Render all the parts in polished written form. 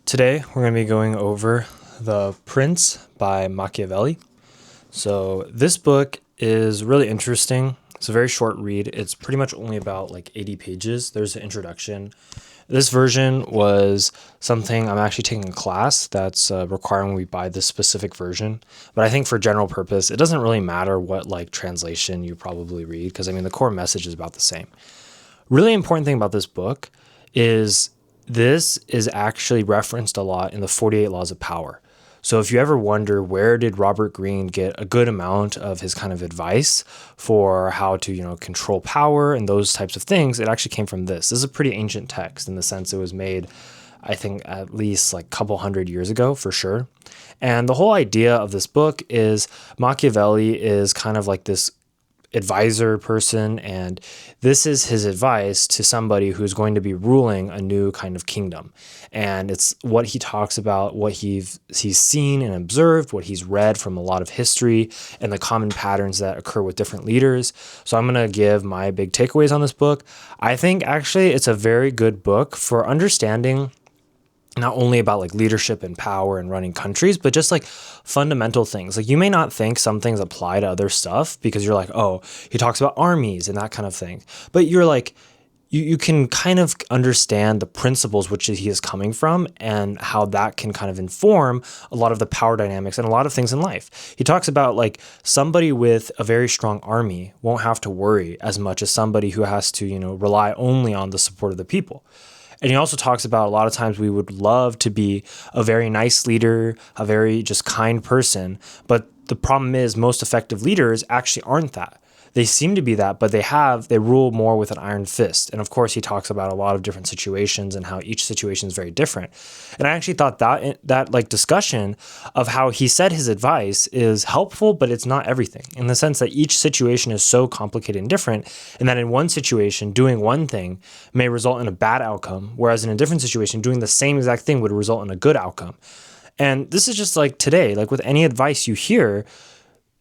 Today, we're going to be going over The Prince by Machiavelli. So, this book is really interesting. It's a very short read. It's pretty much only about like 80 pages. There's an introduction. This version was something I'm actually taking a class that's requiring we buy this specific version. But I think for general purpose, it doesn't really matter what like translation you probably read because I mean the core message is about the same. Really important thing about this book is this is actually referenced a lot in the 48 Laws of Power. So if you ever wonder where did Robert Greene get a good amount of his kind of advice for how to, control power and those types of things, it actually came from this. This is a pretty ancient text in the sense it was made, I think, at least like a couple hundred years ago for sure. And the whole idea of this book is Machiavelli is kind of like this advisor person, and this is his advice to somebody who's going to be ruling a new kind of kingdom. And it's what he talks about, what he's seen and observed, what he's read from a lot of history, and the common patterns that occur with different leaders. So I'm going to give my big takeaways on this book. I think actually it's a very good book for understanding not only about like leadership and power and running countries, but just like fundamental things. Like you may not think some things apply to other stuff because you're like, oh, he talks about armies and that kind of thing. But you're like, you can kind of understand the principles which he is coming from and how that can kind of inform a lot of the power dynamics and a lot of things in life. He talks about like somebody with a very strong army won't have to worry as much as somebody who has to, rely only on the support of the people. And he also talks about a lot of times we would love to be a very nice leader, a very just kind person. But the problem is most effective leaders actually aren't that. They seem to be that, but they rule more with an iron fist. And of course, he talks about a lot of different situations and how each situation is very different. And I actually thought that like discussion of how he said his advice is helpful, but it's not everything in the sense that each situation is so complicated and different. And that in one situation, doing one thing may result in a bad outcome, whereas in a different situation, doing the same exact thing would result in a good outcome. And this is just like today, like with any advice you hear,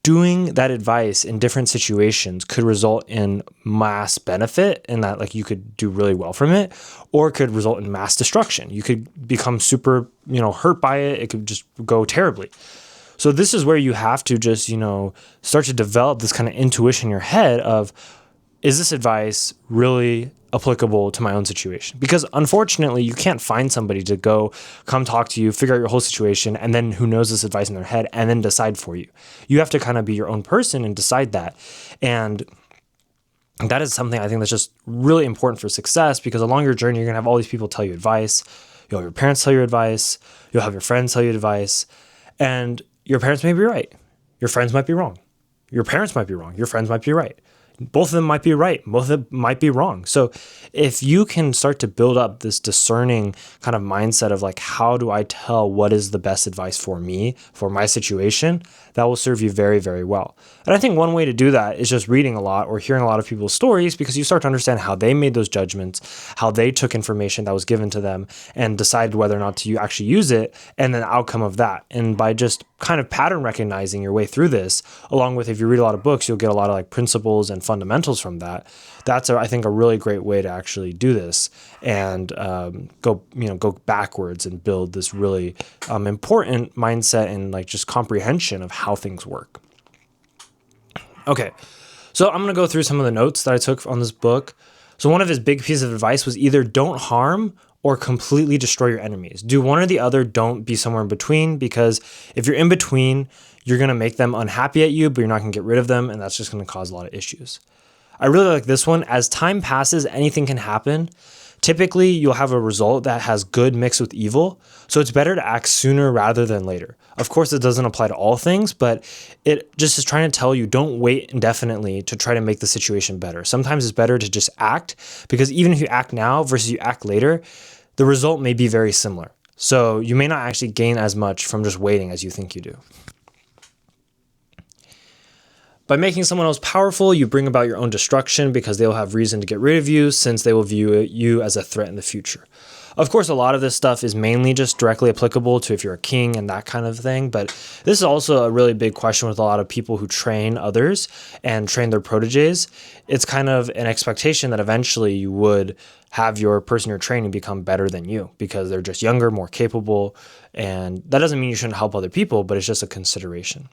doing that advice in different situations could result in mass benefit in that like you could do really well from it, or it could result in mass destruction. You could become super, hurt by it. It could just go terribly. So this is where you have to just, start to develop this kind of intuition in your head of, is this advice really applicable to my own situation? Because unfortunately, you can't find somebody to come talk to you, figure out your whole situation, and then who knows this advice in their head and then decide for you. You have to kind of be your own person and decide that. And that is something I think that's just really important for success, because along your journey, you're going to have all these people tell you advice. You'll have your parents tell you advice. You'll have your friends tell you advice. And your parents may be right. Your friends might be wrong. Your parents might be wrong. Your friends might be right. Both of them might be right. Both of them might be wrong. So if you can start to build up this discerning kind of mindset of like, how do I tell what is the best advice for me, for my situation, that will serve you very, very well. And I think one way to do that is just reading a lot or hearing a lot of people's stories, because you start to understand how they made those judgments, how they took information that was given to them and decided whether or not to actually use it, and then the outcome of that. And by just kind of pattern recognizing your way through this, along with if you read a lot of books, you'll get a lot of like principles and fundamentals from that. That's I think a really great way to actually do this and go backwards and build this really important mindset and like just comprehension of how things work. Okay, so I'm going to go through some of the notes that I took on this book. So one of his big pieces of advice was either don't harm or completely destroy your enemies. Do one or the other. Don't be somewhere in between, because if you're in between, you're going to make them unhappy at you, but you're not going to get rid of them, and that's just going to cause a lot of issues. I really like this one. As time passes, anything can happen. Typically, you'll have a result that has good mixed with evil, so it's better to act sooner rather than later. Of course, it doesn't apply to all things, but it just is trying to tell you don't wait indefinitely to try to make the situation better. Sometimes it's better to just act, because even if you act now versus you act later, the result may be very similar. So you may not actually gain as much from just waiting as you think you do. By making someone else powerful, you bring about your own destruction, because they will have reason to get rid of you, since they will view you as a threat in the future. Of course, a lot of this stuff is mainly just directly applicable to if you're a king and that kind of thing. But this is also a really big question with a lot of people who train others and train their proteges. It's kind of an expectation that eventually you would have your person you're training become better than you because they're just younger, more capable. And that doesn't mean you shouldn't help other people, but it's just a consideration.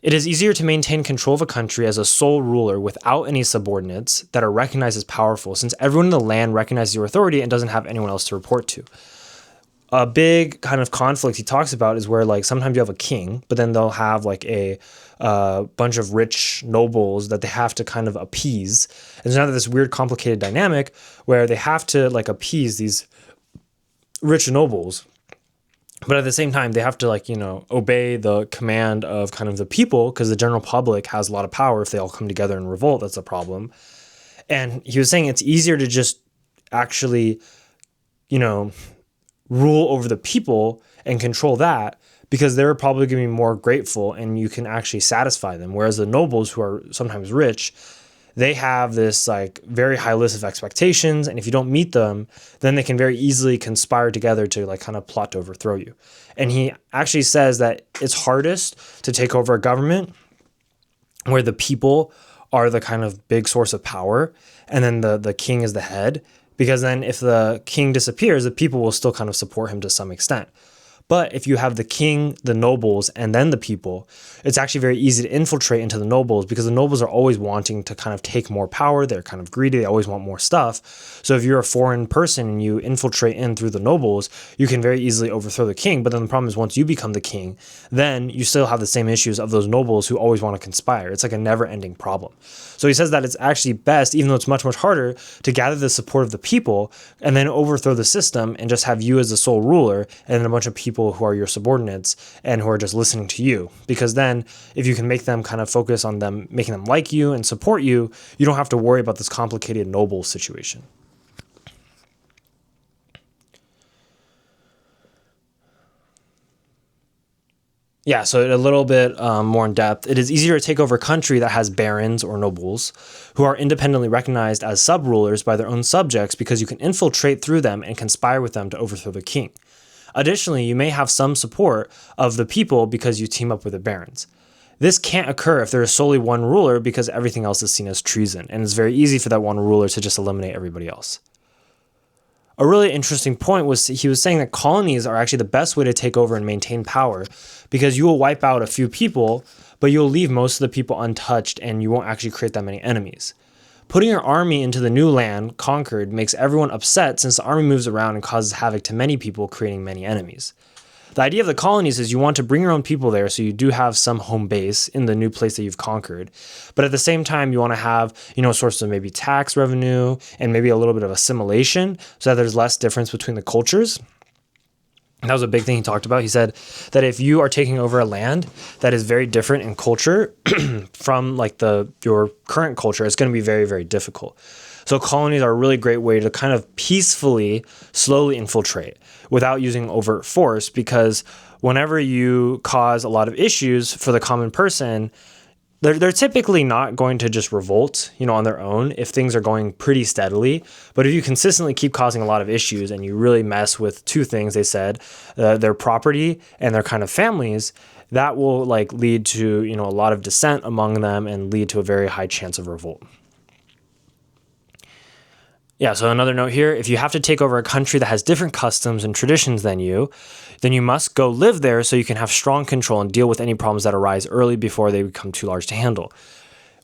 It is easier to maintain control of a country as a sole ruler without any subordinates that are recognized as powerful, since everyone in the land recognizes your authority and doesn't have anyone else to report to. A big kind of conflict he talks about is where like sometimes you have a king, but then they'll have like a bunch of rich nobles that they have to kind of appease. And so now this weird complicated dynamic where they have to like appease these rich nobles. But at the same time, they have to like, obey the command of kind of the people because the general public has a lot of power. If they all come together and revolt, that's a problem. And he was saying it's easier to just actually, rule over the people and control that because they're probably going to be more grateful and you can actually satisfy them. Whereas the nobles who are sometimes rich, they have this like very high list of expectations. And if you don't meet them, then they can very easily conspire together to like kind of plot to overthrow you. And he actually says that it's hardest to take over a government where the people are the kind of big source of power. And then the king is the head, because then if the king disappears, the people will still kind of support him to some extent. But if you have the king, the nobles, and then the people, it's actually very easy to infiltrate into the nobles because the nobles are always wanting to kind of take more power. They're kind of greedy. They always want more stuff. So if you're a foreign person and you infiltrate in through the nobles, you can very easily overthrow the king. But then the problem is once you become the king, then you still have the same issues of those nobles who always want to conspire. It's like a never-ending problem. So he says that it's actually best, even though it's much, much harder, to gather the support of the people and then overthrow the system and just have you as the sole ruler and then a bunch of people who are your subordinates and who are just listening to you. Because then if you can make them kind of focus on them, making them like you and support you, you don't have to worry about this complicated noble situation. Yeah, so a little bit more in depth. It is easier to take over a country that has barons or nobles who are independently recognized as sub-rulers by their own subjects because you can infiltrate through them and conspire with them to overthrow the king. Additionally, you may have some support of the people because you team up with the barons. This can't occur if there is solely one ruler because everything else is seen as treason, and it's very easy for that one ruler to just eliminate everybody else. A really interesting point was he was saying that colonies are actually the best way to take over and maintain power because you will wipe out a few people, but you'll leave most of the people untouched and you won't actually create that many enemies. Putting your army into the new land conquered makes everyone upset since the army moves around and causes havoc to many people, creating many enemies. The idea of the colonies is you want to bring your own people there so you do have some home base in the new place that you've conquered. But at the same time, you want to have, a source of maybe tax revenue and maybe a little bit of assimilation so that there's less difference between the cultures. That was a big thing he talked about. He said that if you are taking over a land that is very different in culture from like your current culture, it's going to be very, very difficult. So colonies are a really great way to kind of peacefully, slowly infiltrate without using overt force, because whenever you cause a lot of issues for the common person, they're typically not going to just revolt, on their own if things are going pretty steadily. But if you consistently keep causing a lot of issues and you really mess with two things, they said, their property and their kind of families, that will like lead to, a lot of dissent among them and lead to a very high chance of revolt. Yeah, so another note here, if you have to take over a country that has different customs and traditions than you, then you must go live there so you can have strong control and deal with any problems that arise early before they become too large to handle.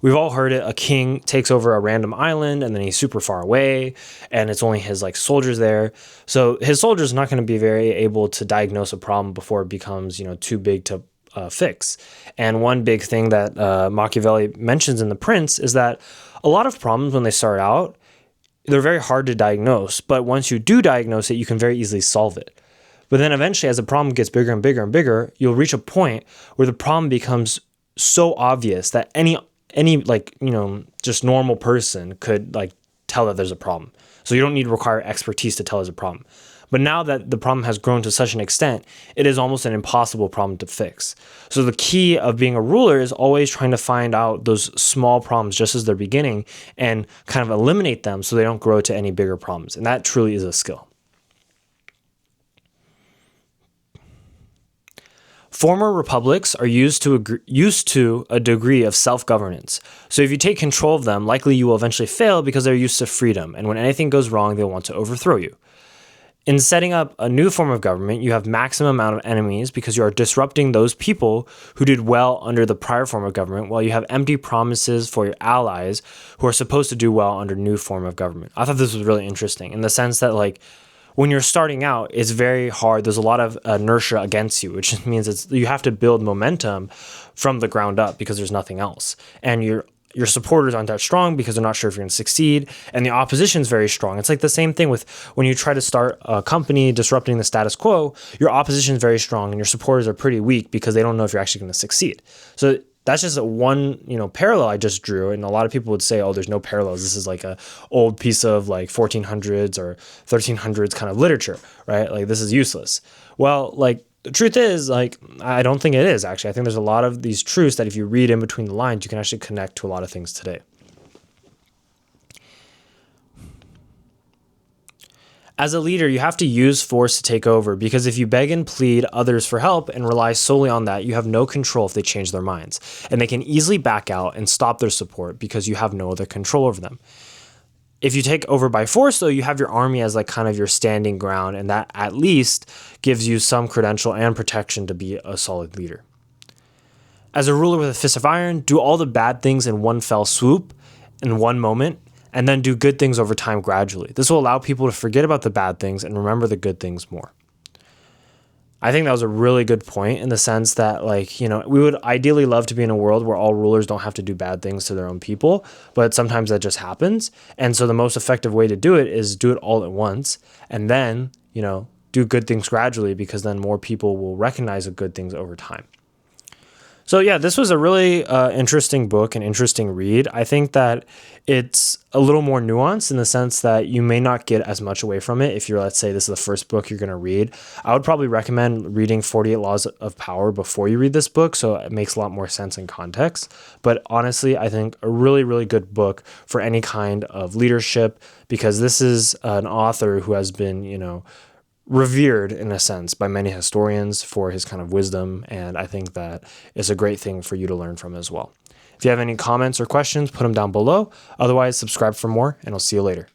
We've all heard it, a king takes over a random island and then he's super far away and it's only his like soldiers there. So his soldiers are not going to be very able to diagnose a problem before it becomes, too big to fix. And one big thing that Machiavelli mentions in The Prince is that a lot of problems when they start out, they're very hard to diagnose, but once you do diagnose it, you can very easily solve it. But then eventually, as the problem gets bigger and bigger and bigger, you'll reach a point where the problem becomes so obvious that any like, just normal person could like tell that there's a problem. So you don't need to require expertise to tell there's a problem. But now that the problem has grown to such an extent, it is almost an impossible problem to fix. So the key of being a ruler is always trying to find out those small problems just as they're beginning and kind of eliminate them so they don't grow to any bigger problems. And that truly is a skill. Former republics are used to a degree of self-governance. So if you take control of them, likely you will eventually fail because they're used to freedom. And when anything goes wrong, they'll want to overthrow you. In setting up a new form of government, you have maximum amount of enemies because you are disrupting those people who did well under the prior form of government, while you have empty promises for your allies who are supposed to do well under new form of government. I thought this was really interesting in the sense that, like, when you're starting out, it's very hard. There's a lot of inertia against you, which means you have to build momentum from the ground up because there's nothing else. And your supporters aren't that strong because they're not sure if you're going to succeed, and the opposition is very strong. It's like the same thing with when you try to start a company disrupting the status quo, your opposition is very strong and your supporters are pretty weak because they don't know if you're actually going to succeed. So that's just one parallel I just drew, and a lot of people would say, oh, there's no parallels. This is like a old piece of like 1400s or 1300s kind of literature, right? Like this is useless. Well, like the truth is, like, I don't think it is, actually. I think there's a lot of these truths that if you read in between the lines, you can actually connect to a lot of things today. As a leader, you have to use force to take over, because if you beg and plead others for help and rely solely on that, you have no control if they change their minds. And they can easily back out and stop their support because you have no other control over them. If you take over by force, though, you have your army as like kind of your standing ground, and that at least gives you some credential and protection to be a solid leader. As a ruler with a fist of iron, do all the bad things in one fell swoop, in one moment, and then do good things over time gradually. This will allow people to forget about the bad things and remember the good things more. I think that was a really good point in the sense that, like, we would ideally love to be in a world where all rulers don't have to do bad things to their own people, but sometimes that just happens. And so the most effective way to do it is do it all at once and then, do good things gradually, because then more people will recognize the good things over time. So yeah, this was a really interesting book, an interesting read. I think that it's a little more nuanced in the sense that you may not get as much away from it if you're, let's say, this is the first book you're going to read. I would probably recommend reading 48 Laws of Power before you read this book, so it makes a lot more sense in context. But honestly, I think a really, really good book for any kind of leadership, because this is an author who has been, revered in a sense by many historians for his kind of wisdom, and I think that is a great thing for you to learn from as well. If you have any comments or questions, put them down below. Otherwise, subscribe for more, and I'll see you later.